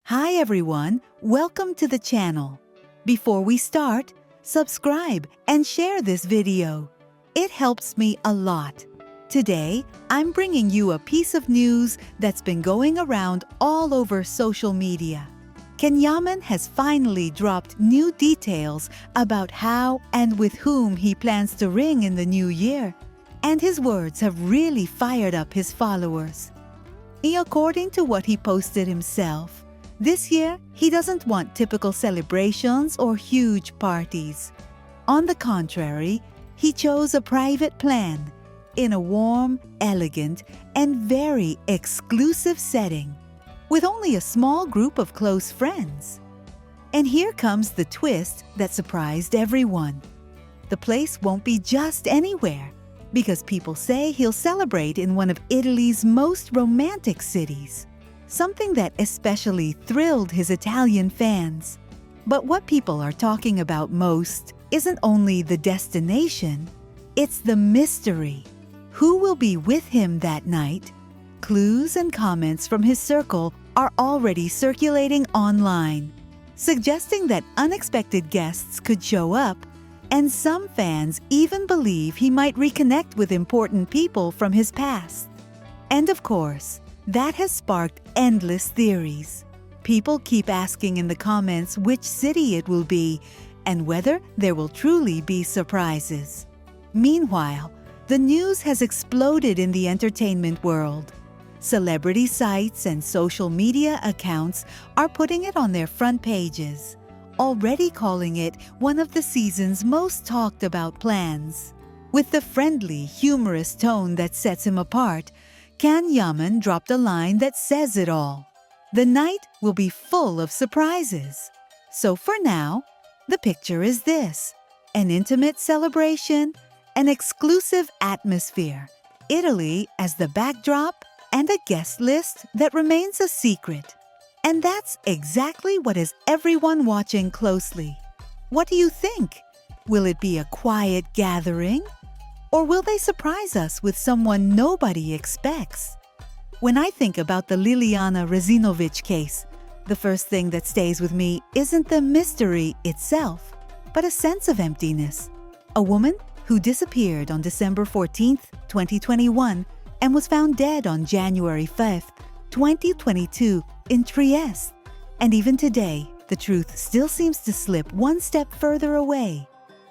Hi everyone, welcome to the channel. Before we start, subscribe and share this video. It helps me a lot. Today, I'm bringing you a piece of news that's been going around all over social media. Yaman has finally dropped new details about how and with whom he plans to ring in the new year, and his words have really fired up his followers. According to what he posted himself, this year he doesn't want typical celebrations or huge parties. On the contrary, he chose a private plan in a warm, elegant, and very exclusive setting, with only a small group of close friends. And here comes the twist that surprised everyone. The place won't be just anywhere, because people say he'll celebrate in one of Italy's most romantic cities, something that especially thrilled his Italian fans. But what people are talking about most isn't only the destination, it's the mystery. Who will be with him that night? Clues and comments from his circle are already circulating online, suggesting that unexpected guests could show up, and some fans even believe he might reconnect with important people from his past. And of course, that has sparked endless theories. People keep asking in the comments which city it will be and whether there will truly be surprises. Meanwhile, the news has exploded in the entertainment world. Celebrity sites and social media accounts are putting it on their front pages, already calling it one of the season's most talked about plans. With the friendly, humorous tone that sets him apart, Yaman dropped a line that says it all. The night will be full of surprises. So for now, the picture is this: an intimate celebration, an exclusive atmosphere, Italy as the backdrop, and a guest list that remains a secret. And that's exactly what has everyone watching closely. What do you think? Will it be a quiet gathering? Or will they surprise us with someone nobody expects? When I think about the Liliana Razinovic case, the first thing that stays with me isn't the mystery itself, but a sense of emptiness. A woman who disappeared on December 14th, 2021, and was found dead on January 5th, 2022, in Trieste. And even today, the truth still seems to slip one step further away.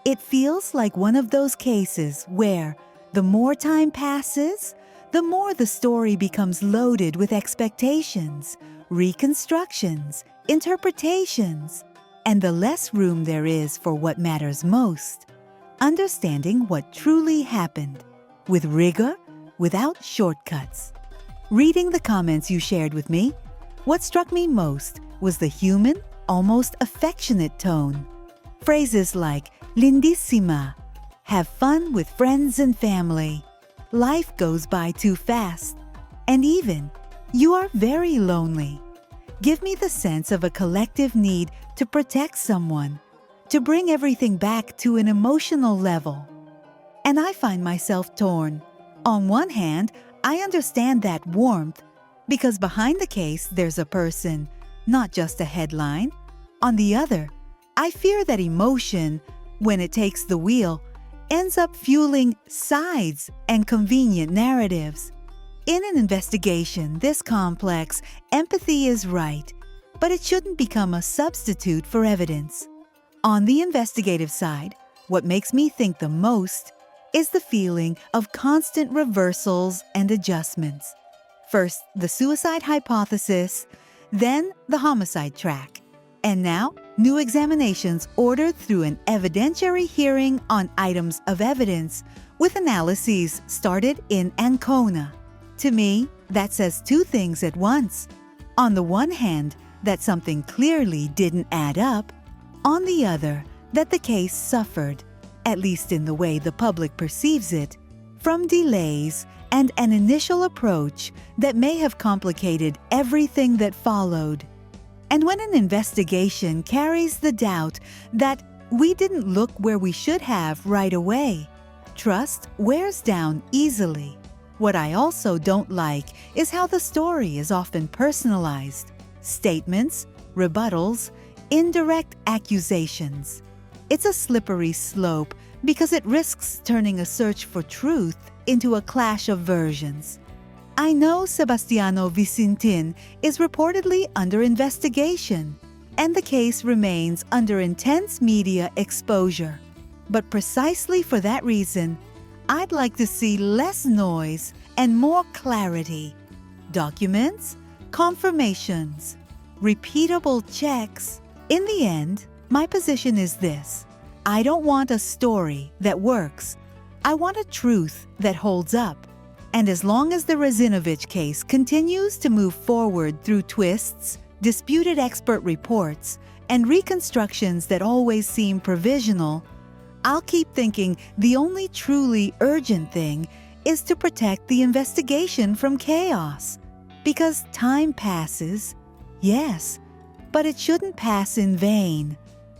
It feels like one of those cases where the more time passes, the more the story becomes loaded with expectations, reconstructions, interpretations, and the less room there is for what matters most: understanding what truly happened, with rigor, without shortcuts. Reading the comments you shared with me, what struck me most was the human, almost affectionate tone. Phrases like "lindissima," "have fun with friends and family," "life goes by too fast," and even "you are very lonely" give me the sense of a collective need to protect someone, to bring everything back to an emotional level. And I find myself torn. On one hand, I understand that warmth, because behind the case there's a person, not just a headline. On the other, I fear that emotion, when it takes the wheel, ends up fueling sides and convenient narratives. In an investigation this complex, empathy is right, but it shouldn't become a substitute for evidence. On the investigative side, what makes me think the most is the feeling of constant reversals and adjustments. First, the suicide hypothesis, then the homicide track, and now new examinations ordered through an evidentiary hearing on items of evidence, with analyses started in Ancona. To me, that says two things at once. On the one hand, that something clearly didn't add up. On the other, that the case suffered, at least in the way the public perceives it, from delays and an initial approach that may have complicated everything that followed. And when an investigation carries the doubt that we didn't look where we should have right away, trust wears down easily. What I also don't like is how the story is often personalized. statements, rebuttals, indirect accusations. It's a slippery slope because it risks turning a search for truth into a clash of versions. I know Sebastiano Vicentin is reportedly under investigation, and the case remains under intense media exposure. But precisely for that reason, I'd like to see less noise and more clarity. Documents, confirmations, repeatable checks. In the end, my position is this: I don't want a story that works. I want a truth that holds up. And as long as the Razinovich case continues to move forward through twists, disputed expert reports, and reconstructions that always seem provisional, I'll keep thinking the only truly urgent thing is to protect the investigation from chaos. Because time passes, yes, but it shouldn't pass in vain.